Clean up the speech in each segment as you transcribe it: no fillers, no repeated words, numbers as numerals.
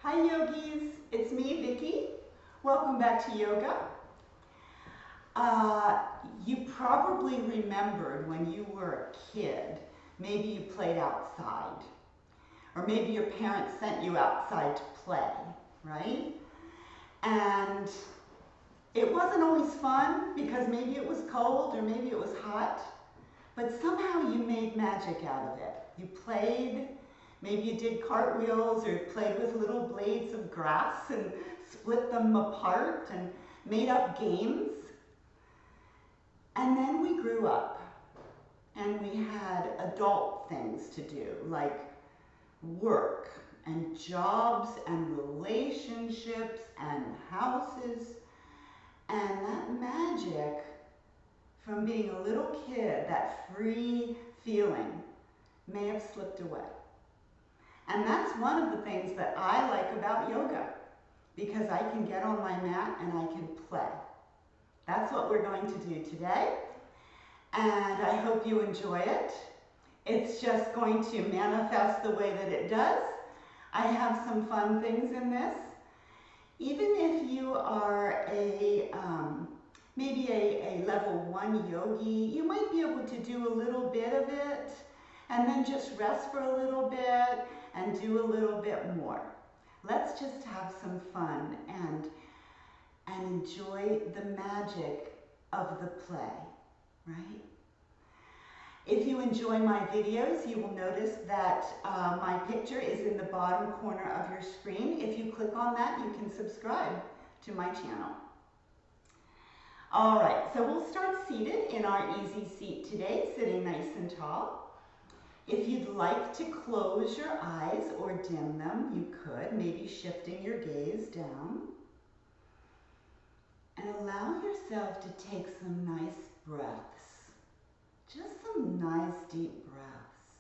Hi yogis, it's me, Vicki. Welcome back to yoga. You probably remembered when you were a kid, maybe you played outside, or maybe your parents sent you outside to play, right? And it wasn't always fun because maybe it was cold or maybe it was hot, but somehow you made magic out of it. You played. Maybe you did cartwheels or played with little blades of grass and split them apart and made up games. And then we grew up and we had adult things to do, like work and jobs and relationships and houses. And that magic from being a little kid, that free feeling, may have slipped away. And that's one of the things that I like about yoga, because I can get on my mat and I can play. That's what we're going to do today, and I hope you enjoy it. It's just going to manifest the way that it does. I have some fun things in this. Even if you are maybe a level 1 yogi, you might be able to do a little bit of it and then just rest for a little bit and do a little bit more. Let's just have some fun and enjoy the magic of the play, right? If you enjoy my videos, you will notice that my picture is in the bottom corner of your screen. If you click on that, you can subscribe to my channel. All right, so we'll start seated in our easy seat today, sitting nice and tall. If you'd like to close your eyes or dim them, you could, maybe shifting your gaze down. And allow yourself to take some nice breaths, just some nice deep breaths.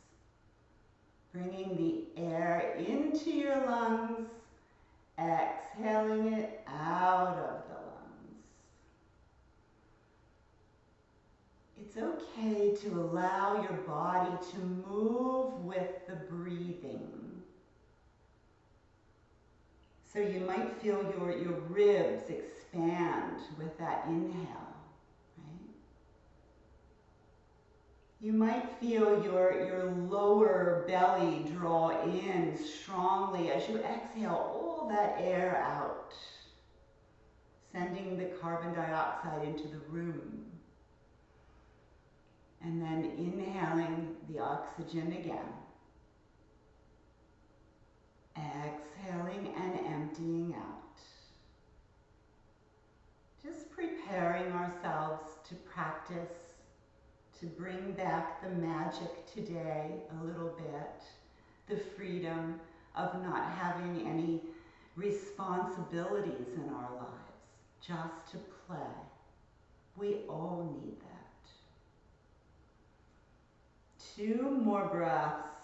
Bringing the air into your lungs, exhaling it out of the lungs. It's okay to allow your body to move with the breathing. So you might feel your ribs expand with that inhale, right? You might feel your lower belly draw in strongly as you exhale all that air out, sending the carbon dioxide into the room. And then inhaling the oxygen again. Exhaling and emptying out. Just preparing ourselves to practice, to bring back the magic today a little bit, the freedom of not having any responsibilities in our lives, just to play. We all need that. 2 more breaths.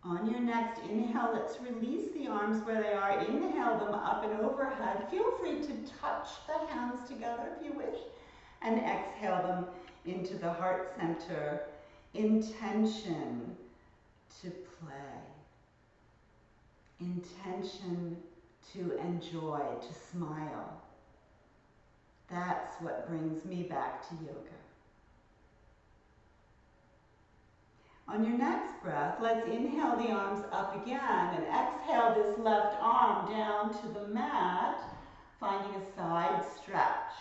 On your next inhale, let's release the arms where they are. Inhale them up and overhead. Feel free to touch the hands together if you wish. And exhale them into the heart center. Intention to play. Intention to enjoy, to smile. That's what brings me back to yoga. On your next breath, let's inhale the arms up again and exhale this left arm down to the mat, finding a side stretch.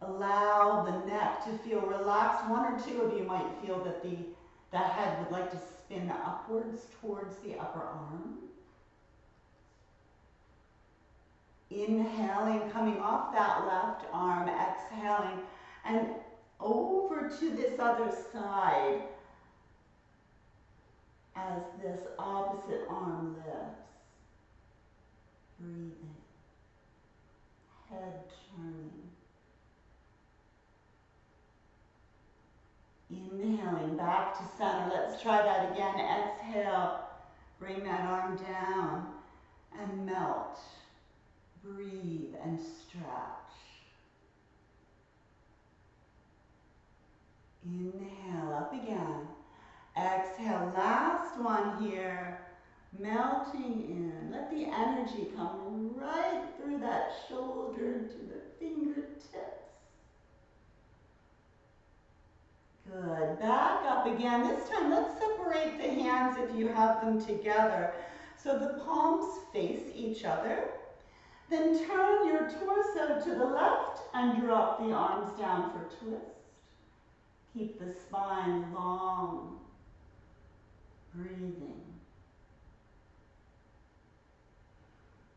Allow the neck to feel relaxed. 1 or 2 of you might feel that the head would like to spin upwards towards the upper arm. Inhaling, coming off that left arm, exhaling, and over to this other side as this opposite arm lifts. Breathing, head turning. Inhaling back to center. Let's try that again. Exhale, bring that arm down and melt. Breathe and stretch. Inhale, up again. Exhale, last one here. Melting in. Let the energy come right through that shoulder to the fingertips. Good. Back up again. This time, let's separate the hands if you have them together, so the palms face each other. Then turn your torso to the left and drop the arms down for twist. Keep the spine long. Breathing.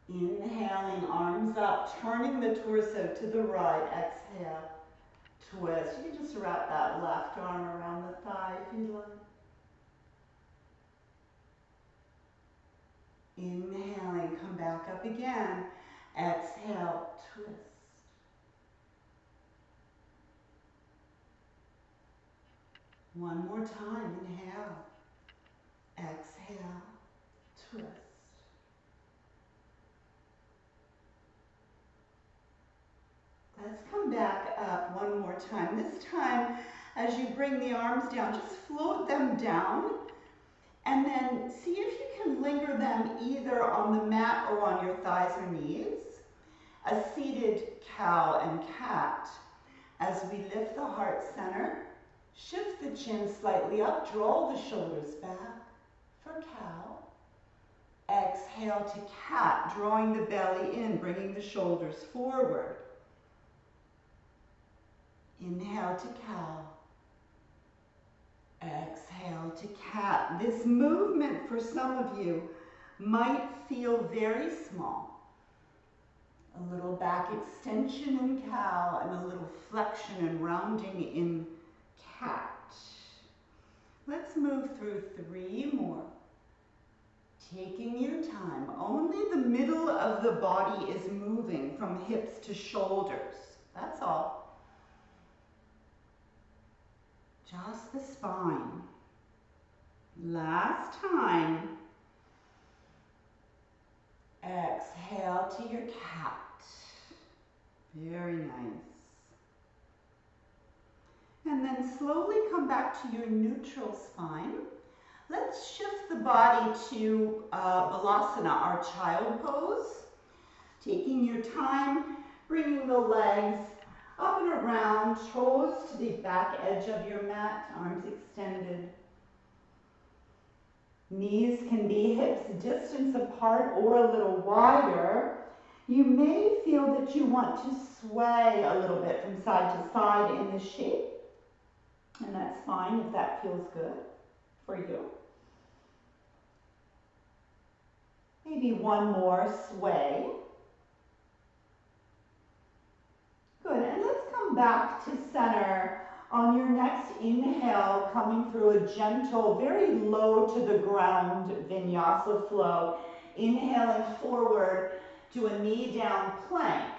Inhaling, arms up, turning the torso to the right. Exhale, twist. You can just wrap that left arm around the thigh if you'd like. Inhaling, come back up again. Exhale, twist. One more time, inhale. Exhale, twist. Let's come back up one more time. This time, as you bring the arms down, just float them down, and then see if you can linger them either on the mat or on your thighs or knees. A seated cow and cat. As we lift the heart center, shift the chin slightly up, draw the shoulders back for cow. Exhale to cat, drawing the belly in, bringing the shoulders forward. Inhale to cow. Exhale to cat. This movement for some of you might feel very small. A little back extension in cow and a little flexion and rounding in cat. Let's move through 3 more. Taking your time. Only the middle of the body is moving from hips to shoulders. That's all. Just the spine. Last time. Exhale to your cat. Very nice. And then slowly come back to your neutral spine. Let's shift the body to Balasana, our child pose. Taking your time, bringing the legs up and around, toes to the back edge of your mat, arms extended. Knees can be hips distance apart or a little wider. You may feel that you want to sway a little bit from side to side in this shape. And that's fine if that feels good for you. Maybe one more sway. Good, and let's come back to center. On your next inhale, coming through a gentle, very low to the ground vinyasa flow. Inhaling forward to a knee down plank.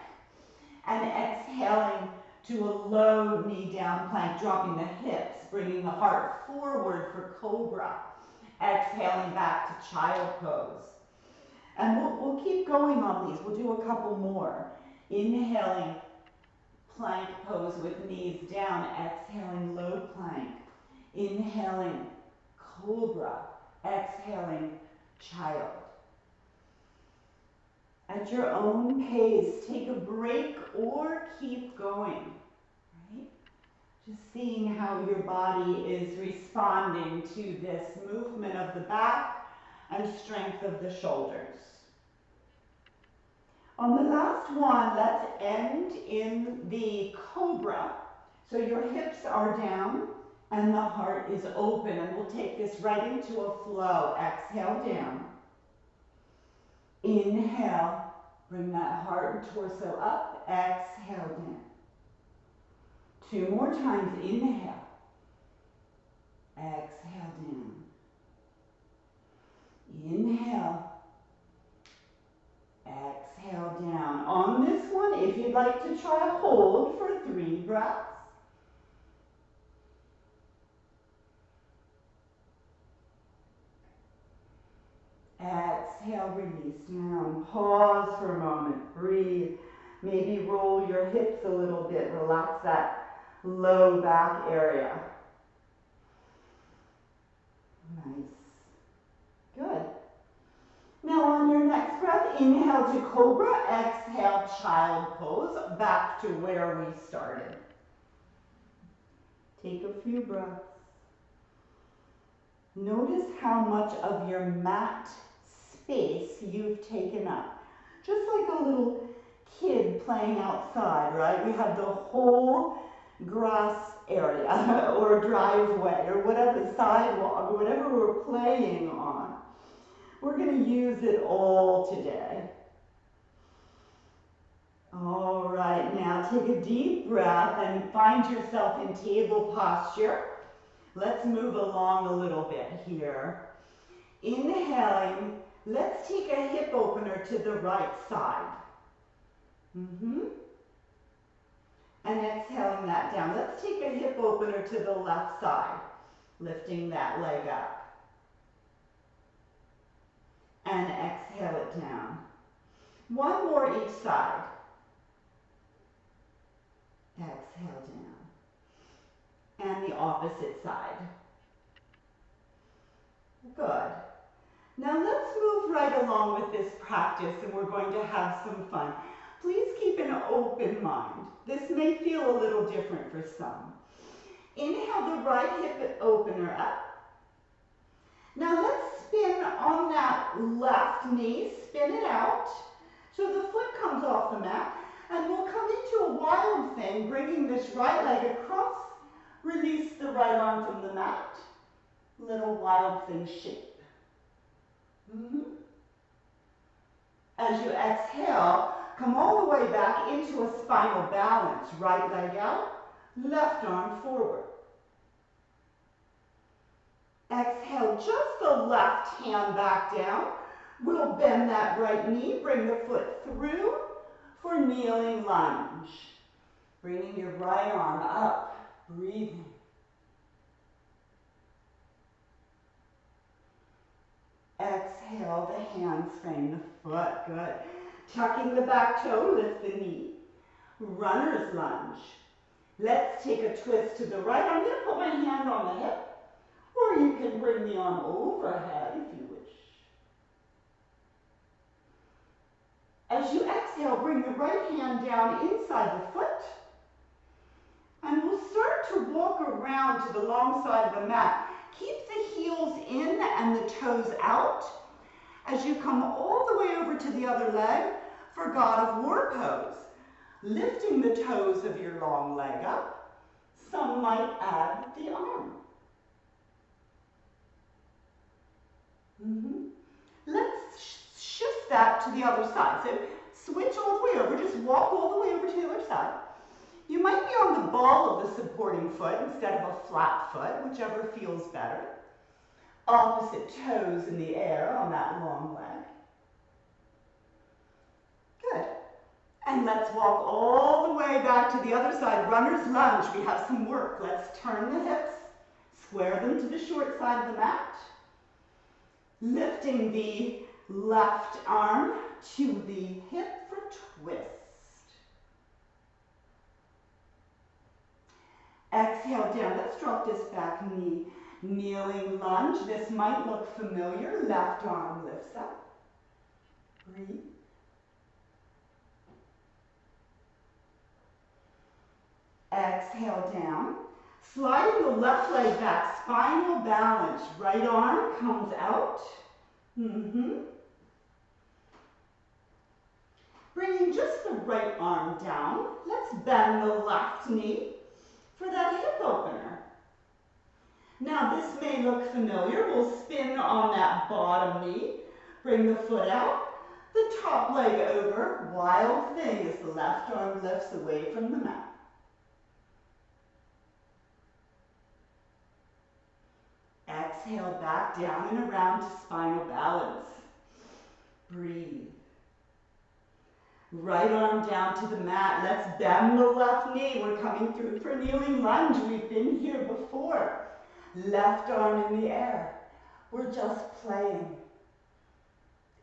And exhaling to a low knee down plank, dropping the hips, bringing the heart forward for cobra. Exhaling back to child pose. And we'll keep going on these. We'll do a couple more. Inhaling, plank pose with knees down. Exhaling, low plank. Inhaling, cobra. Exhaling, child. At your own pace, take a break or keep going. Right? Just seeing how your body is responding to this movement of the back and strength of the shoulders. On the last one, let's end in the cobra. So your hips are down and the heart is open, and we'll take this right into a flow. Exhale down. Inhale, bring that heart and torso up. Exhale down. 2 more times. Inhale. Exhale down. Inhale. Exhale down. On this one, if you'd like to try a hold for 3 breaths. Exhale, release down. Pause for a moment. Breathe. Maybe roll your hips a little bit. Relax that low back area. Nice. Good. Now on your next breath, inhale to cobra, exhale child pose, back to where we started. Take a few breaths. Notice how much of your mat space you've taken up. Just like a little kid playing outside, right? We have the whole grass area or driveway or whatever, sidewalk or whatever we're playing on. We're going to use it all today. All right, now take a deep breath and find yourself in table posture. Let's move along a little bit here. Inhaling, let's take a hip opener to the right side. And exhaling that down. Let's take a hip opener to the left side, lifting that leg up. And exhale it down. One more each side. Exhale down. And the opposite side. Good. Now let's move right along with this practice and we're going to have some fun. Please keep an open mind. This may feel a little different for some. Inhale the right hip opener up. Now let's spin on that left knee, spin it out so the foot comes off the mat, and we'll come into a wild thing, bringing this right leg across, release the right arm from the mat, little wild thing shape. As you exhale, come all the way back into a spinal balance, right leg out, left arm forward. Exhale, just the left hand back down. We'll bend that right knee, bring the foot through for kneeling lunge. Bringing your right arm up, breathing. Exhale, the hands frame the foot, good. Tucking the back toe, lift the knee. Runner's lunge. Let's take a twist to the right. I'm going to put my hand on the hip, or you can bring the arm overhead if you wish. As you exhale, bring the right hand down inside the foot, and we'll start to walk around to the long side of the mat. Keep the heels in and the toes out as you come all the way over to the other leg for God of War pose. Lifting the toes of your long leg up. Some might add the arm. Let's shift that to the other side. So switch all the way over, just walk all the way over to the other side. You might be on the ball of the supporting foot instead of a flat foot, whichever feels better. Opposite toes in the air on that long leg. Good. And let's walk all the way back to the other side. Runner's lunge, we have some work. Let's turn the hips, square them to the short side of the mat. Lifting the left arm to the hip for twist. Exhale down. Let's drop this back knee. Kneeling lunge. This might look familiar. Left arm lifts up. Breathe. Exhale down. Sliding the left leg back. Spinal balance. Right arm comes out. Bringing just the right arm down. Let's bend the left knee for that hip opener. Now this may look familiar. We'll spin on that bottom knee. Bring the foot out. The top leg over. Wild thing as the left arm lifts away from the mat. Exhale back down and around to spinal balance. Breathe. Right arm down to the mat. Let's bend the left knee. We're coming through for kneeling lunge. We've been here before. Left arm in the air. We're just playing.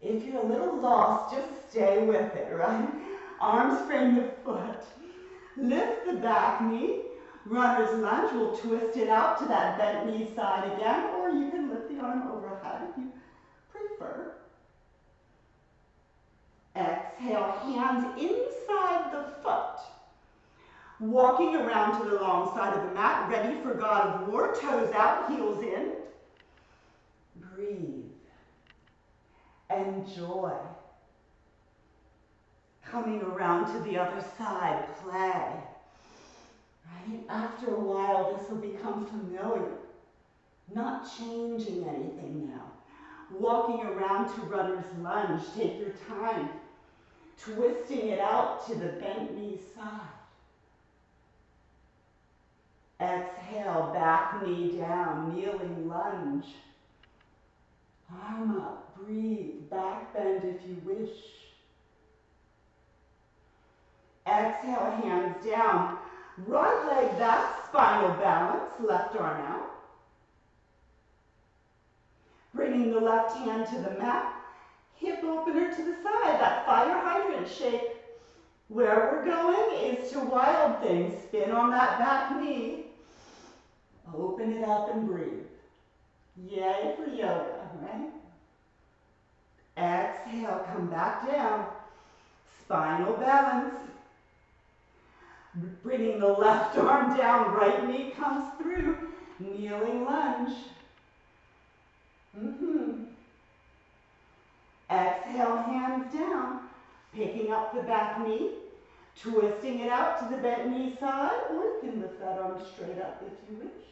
If you're a little lost, just stay with it, right? Arms frame the foot. Lift the back knee. Runner's lunge, we'll twist it out to that bent knee side again, or you can lift the arm overhead if you prefer. Exhale, hands inside the foot. Walking around to the long side of the mat, ready for God of War, toes out, heels in. Breathe. Enjoy. Coming around to the other side, play. Right? After a while, this will become familiar. Not changing anything now. Walking around to runner's lunge, take your time. Twisting it out to the bent knee side. Exhale, back knee down, kneeling lunge. Arm up, breathe, back bend if you wish. Exhale, hands down. Right leg back, spinal balance, left arm out. Bringing the left hand to the mat, hip opener to the side, that fire hydrant shape. Where we're going is to wild things. Spin on that back knee. Open it up and breathe. Yay for yoga, right? Exhale, come back down. Spinal balance. Bringing the left arm down, right knee comes through. Kneeling lunge. Exhale, hands down. Picking up the back knee. Twisting it out to the bent knee side, or you can lift that arm straight up if you wish.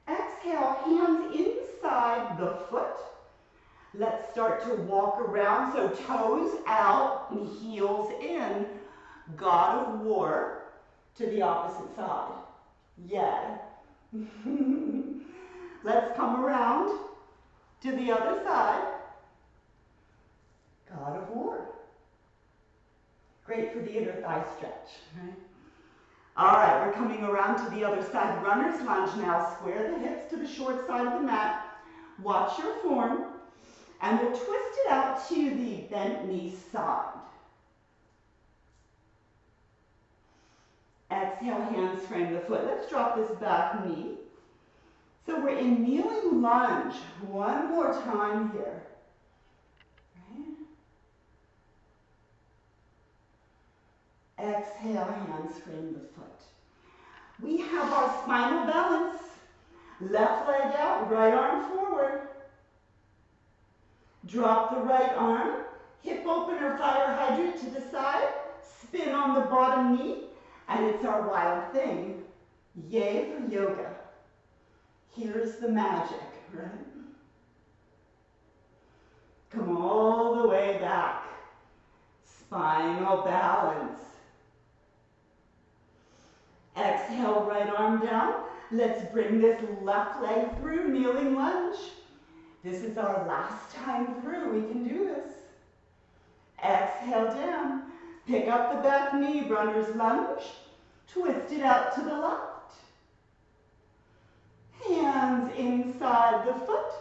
Exhale, hands inside the foot. Let's start to walk around, so toes out and heels in. God of War to the opposite side. Yeah. Let's come around to the other side. God of War. Great for the inner thigh stretch, right? All right, we're coming around to the other side. Runner's lunge now. Square the hips to the short side of the mat. Watch your form. And we'll twist it out to the bent knee side. Exhale, hands frame the foot. Let's drop this back knee. So we're in kneeling lunge. One more time here. Exhale, hands frame the foot. We have our spinal balance. Left leg out, right arm forward. Drop the right arm. Hip opener, fire hydrant to the side. Spin on the bottom knee. And it's our wild thing. Yay for yoga. Here's the magic, right? Come all the way back. Spinal balance. Exhale, right arm down. Let's bring this left leg through, kneeling lunge. This is our last time through. We can do this. Exhale down. Pick up the back knee, runner's lunge. Twist it out to the left. Hands inside the foot.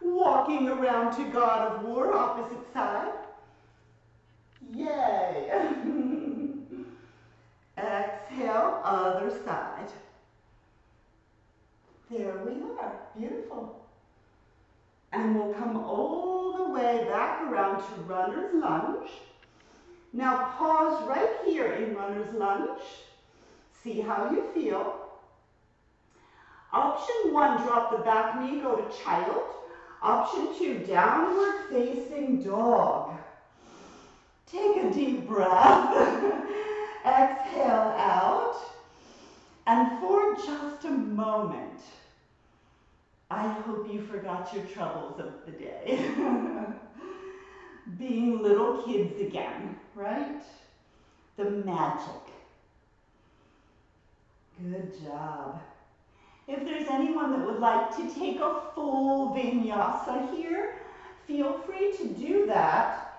Walking around to God of War, opposite side. Yay. Exhale, other side. There we are. Beautiful. And we'll come all the way back around to runner's lunge. Now pause right here in runner's lunge. See how you feel. Option 1, drop the back knee, go to child. Option 2, downward facing dog. Take a deep breath. Exhale out. And for just a moment, I hope you forgot your troubles of the day. Being little kids again, right? The magic. Good job. If there's anyone that would like to take a full vinyasa here, feel free to do that.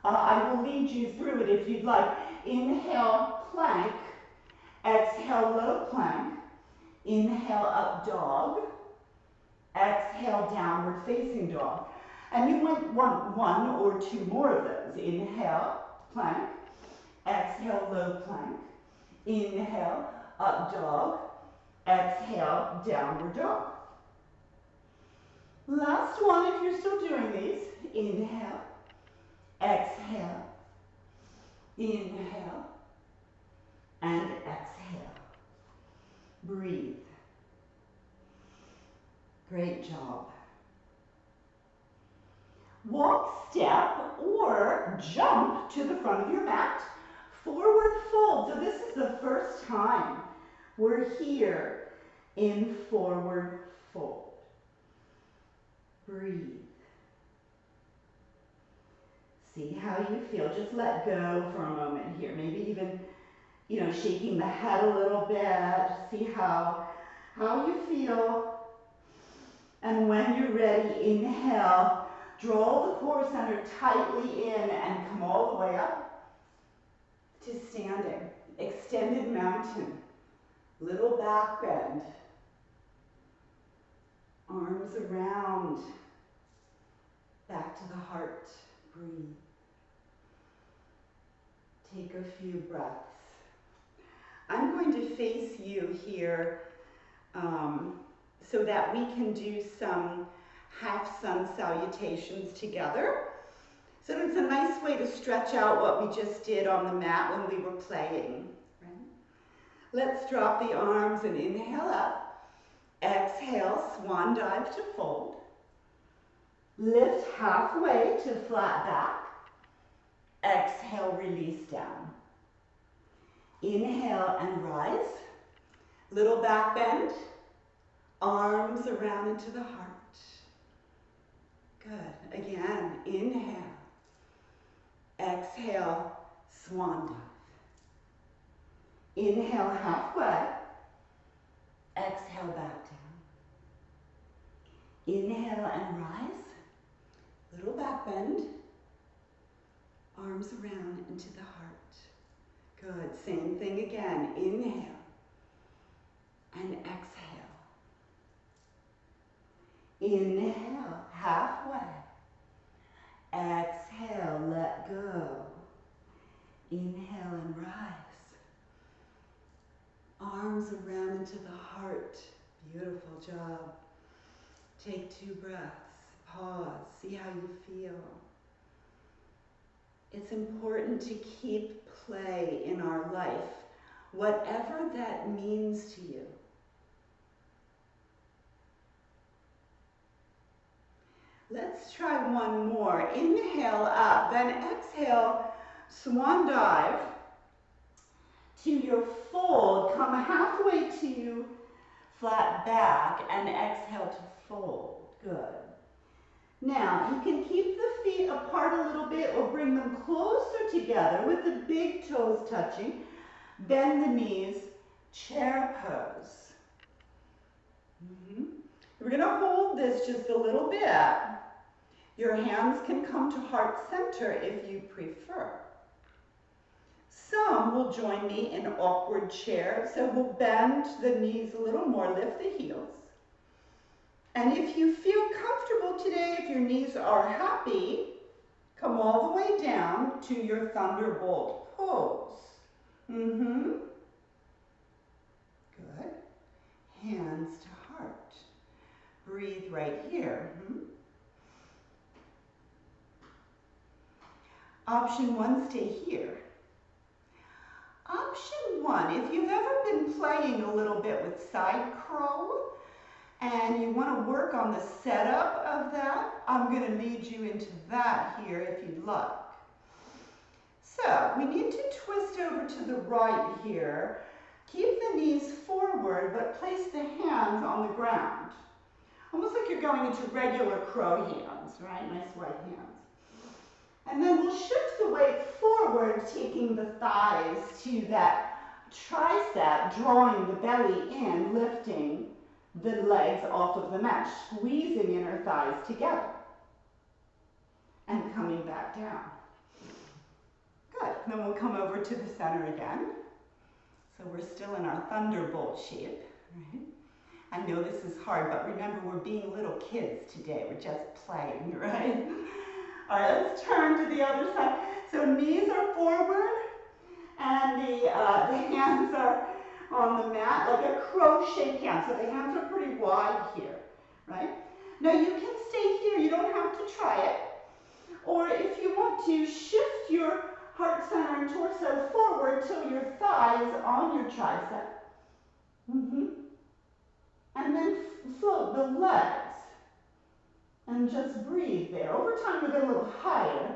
I will lead you through it if you'd like. Inhale, plank. Exhale, low plank. Inhale, up dog. Exhale, downward facing dog. And you might want 1 or 2 more of those. Inhale, plank. Exhale, low plank. Inhale, up dog. Exhale, downward dog. Last one, if you're still doing these. Inhale, exhale, inhale, and exhale. Breathe. Great job. Walk, step, or jump to the front of your mat. Forward fold. So this is the first time we're here in forward fold. Breathe. See how you feel. Just let go for a moment here. Maybe even, shaking the head a little bit. See how you feel. And when you're ready, inhale. Draw the core center tightly in and come all the way up to standing. Extended mountain. Little back bend. Arms around. Back to the heart. Breathe. Take a few breaths. I'm going to face you here so that we can do some half sun salutations together. So it's a nice way to stretch out what we just did on the mat when we were playing. Right? Let's drop the arms and inhale up. Exhale, swan dive to fold. Lift halfway to flat back. Exhale, release down. Inhale and rise. Little back bend. Arms around into the heart. Good. Again, inhale. Exhale, swan dive. Inhale halfway. Exhale back down. Inhale and rise. Little back bend. Arms around into the heart. Good. Same thing again. Inhale and exhale. Inhale, halfway. Exhale, let go. Inhale and rise. Arms around into the heart. Beautiful job. Take 2 breaths. Pause. See how you feel. It's important to keep play in our life, whatever that means to you. Let's try one more. Inhale up, then exhale, swan dive to your fold. Come halfway to flat back and exhale to fold. Good. Now, you can keep the feet apart a little bit or bring them closer together with the big toes touching. Bend the knees, chair pose. We're going to hold this just a little bit. Your hands can come to heart center if you prefer. Some will join me in awkward chair, so we'll bend the knees a little more, lift the heels. And if you feel comfortable today, if your knees are happy, come all the way down to your thunderbolt pose. Good. Hands to heart. Breathe right here. Option 1, stay here. Option 1, if you've ever been playing a little bit with side crow and you want to work on the setup of that, I'm going to lead you into that here if you'd like. So we need to twist over to the right here. Keep the knees forward, but place the hands on the ground. Almost like you're going into regular crow hands, right? Nice white hands. And then we'll shift the weight forward, taking the thighs to that tricep, drawing the belly in, lifting the legs off of the mat, squeezing inner thighs together, and coming back down. Good. Then we'll come over to the center again. So we're still in our thunderbolt shape, right? I know this is hard, but remember, we're being little kids today. We're just playing, right? All right, let's turn to the other side. So knees are forward, and the hands are on the mat, like a crochet hand. So the hands are pretty wide here, right? Now you can stay here. You don't have to try it. Or if you want to, shift your heart center and torso forward till your thigh is on your tricep. And then float the legs. And just breathe there. Over time, we'll get a little higher.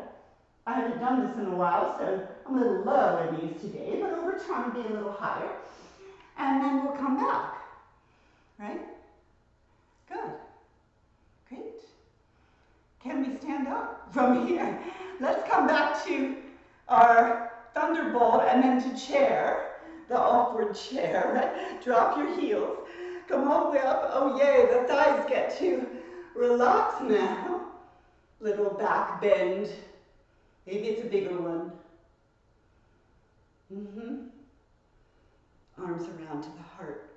I haven't done this in a while, so I'm a little low in these today, but over time, be a little higher. And then we'll come back, right? Good. Great. Can we stand up from here? Let's come back to our thunderbolt and then to chair, the awkward chair, right? Drop your heels. Come all the way up. Oh, yay, the thighs get to relax now. Little back bend. Maybe it's a bigger one. Arms around to the heart.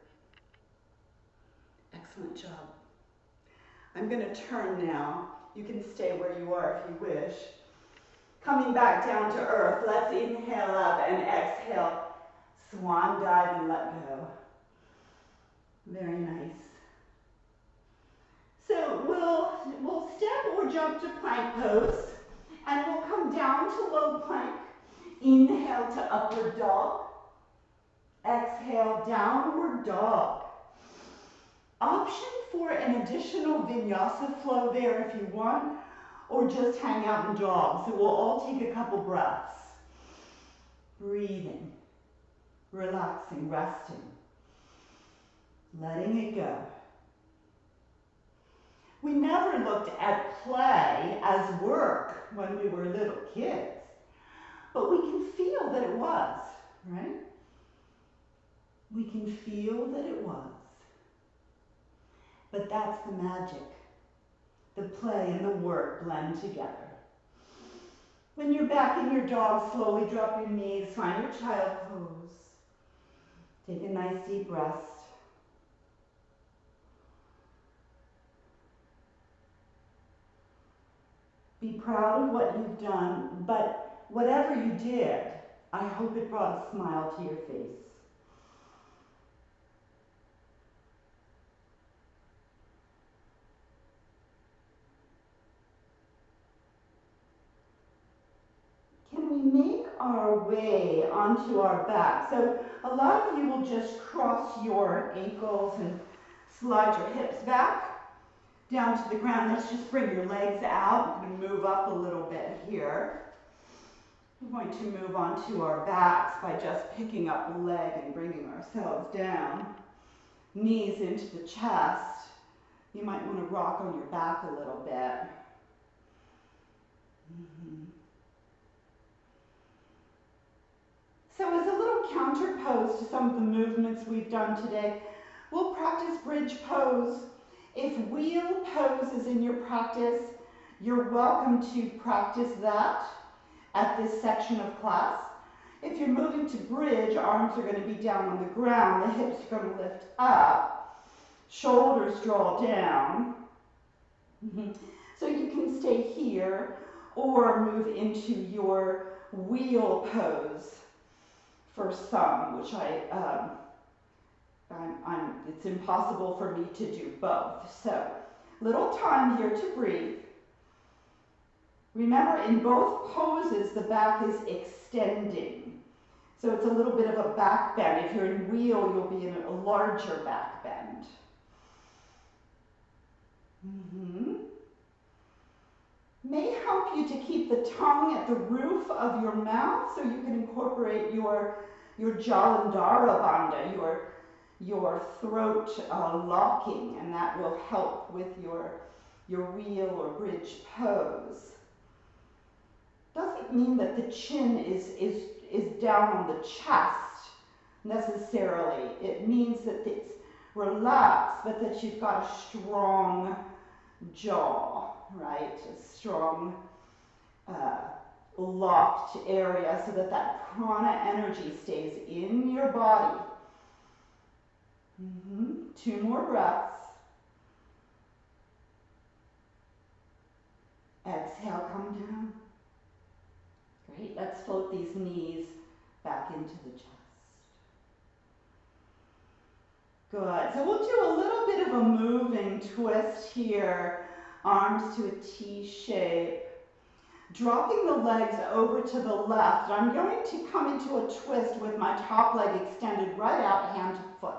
Excellent job. I'm going to turn now. You can stay where you are if you wish. Coming back down to earth. Let's inhale up and exhale. Swan dive and let go. Very nice. So we'll step or jump to plank pose, and we'll come down to low plank. Inhale to upward dog. Exhale, downward dog. Option for an additional vinyasa flow there if you want, or just hang out and jog. So we'll all take a couple breaths. Breathing, relaxing, resting, letting it go. We never looked at play as work when we were little kids, but we can feel that it was, right? We can feel that it was. But that's the magic. The play and the work blend together. When you're back in your dog, slowly drop your knees, find your child pose. Take a nice deep breath. Be proud of what you've done, but whatever you did, I hope it brought a smile to your face. Can we make our way onto our back? So a lot of you will just cross your ankles and slide your hips back down to the ground. Let's just bring your legs out. I'm going to move up a little bit here. We're going to move onto our backs by just picking up the leg and bringing ourselves down. Knees into the chest. You might want to rock on your back a little bit. So as a little counterpose to some of the movements we've done today, we'll practice bridge pose. If wheel pose is in your practice, you're welcome to practice that at this section of class. If you're moving to bridge, arms are going to be down on the ground, the hips are going to lift up, shoulders draw down. So you can stay here or move into your wheel pose for some, which it's impossible for me to do both. So, little time here to breathe. Remember, in both poses, the back is extending. So it's a little bit of a back bend. If you're in wheel, you'll be in a larger back bend. May help you to keep the tongue at the roof of your mouth so you can incorporate your Jalandhara Bandha, your throat locking, and that will help with your wheel or bridge pose. Doesn't mean that the chin is down on the chest necessarily. It means that it's relaxed, but that you've got a strong jaw, right? A strong locked area so that that prana energy stays in your body. 2 more breaths. Exhale, come down. Great, let's float these knees back into the chest. Good. So we'll do a little bit of a moving twist here. Arms to a T shape. Dropping the legs over to the left. I'm going to come into a twist with my top leg extended right out, hand to foot.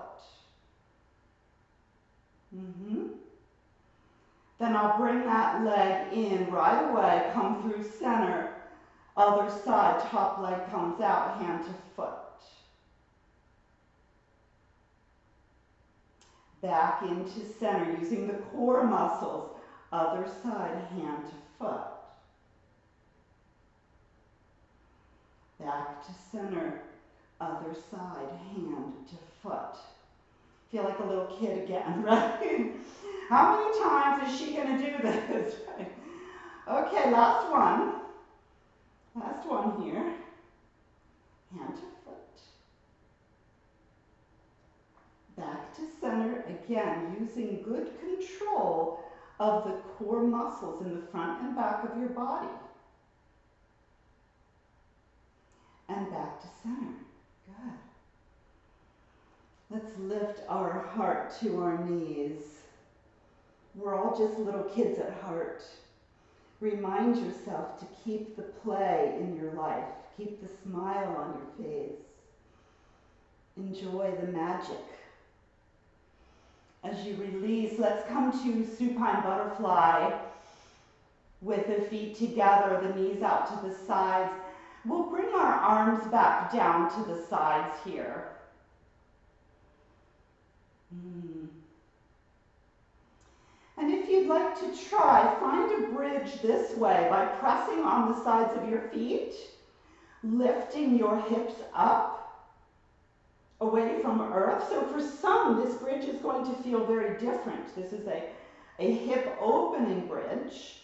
Then I'll bring that leg in right away, come through center. Other side, top leg comes out, hand to foot. Back into center, using the core muscles. Other side, hand to foot. Back to center, other side, hand to foot. Feel like a little kid again, right? How many times is she going to do this? Right? Okay, last one. Last one here. Hand to foot. Back to center, again, using good control of the core muscles in the front and back of your body. And back to center. Good. Let's lift our heart to our knees. We're all just little kids at heart. Remind yourself to keep the play in your life. Keep the smile on your face. Enjoy the magic. As you release, let's come to supine butterfly with the feet together, the knees out to the sides. We'll bring our arms back down to the sides here. And if you'd like to try, find a bridge this way by pressing on the sides of your feet, lifting your hips up away from earth. So for some, this bridge is going to feel very different. This is a hip opening bridge.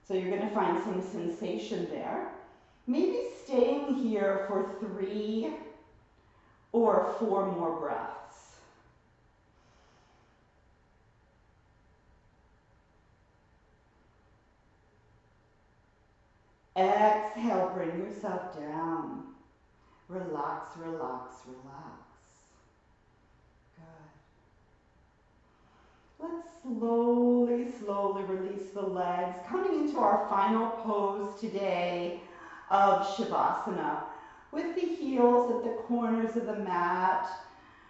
So you're going to find some sensation there. Maybe staying here for 3 or 4 more breaths. Exhale, bring yourself down. Relax, relax, relax. Good. Let's slowly, slowly release the legs, coming into our final pose today of Shavasana. With the heels at the corners of the mat,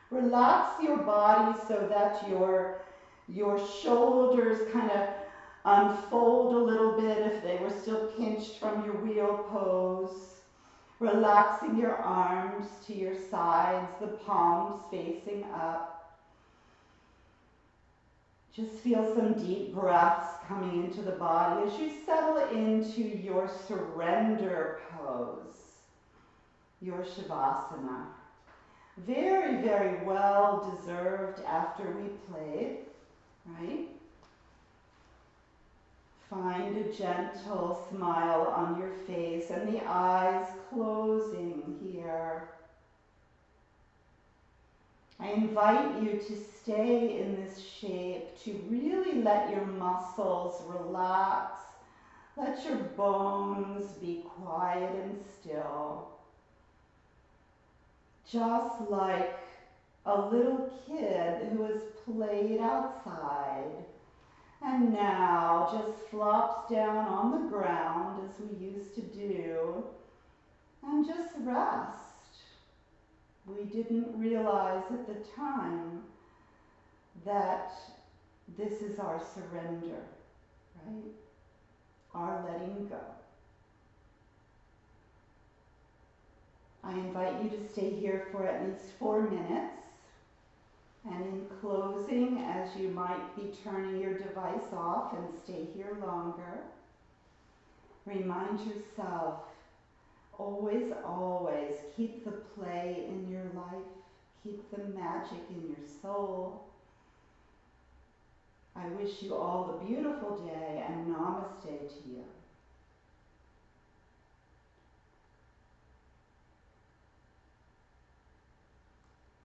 relax your body so that your shoulders kind of unfold a little bit if they were still pinched from your wheel pose. Relaxing your arms to your sides, the palms facing up. Just feel some deep breaths coming into the body as you settle into your surrender pose, your Shavasana. Very, very well deserved after we played, right? Find a gentle smile on your face and the eyes closing here. I invite you to stay in this shape, to really let your muscles relax. Let your bones be quiet and still. Just like a little kid who has played outside and now just flops down on the ground as we used to do and just rest. We didn't realize at the time that this is our surrender, right? Our letting go. I invite you to stay here for at least 4 minutes. And in closing, as you might be turning your device off and stay here longer, remind yourself, always, always keep the play in your life, keep the magic in your soul. I wish you all a beautiful day and namaste to you.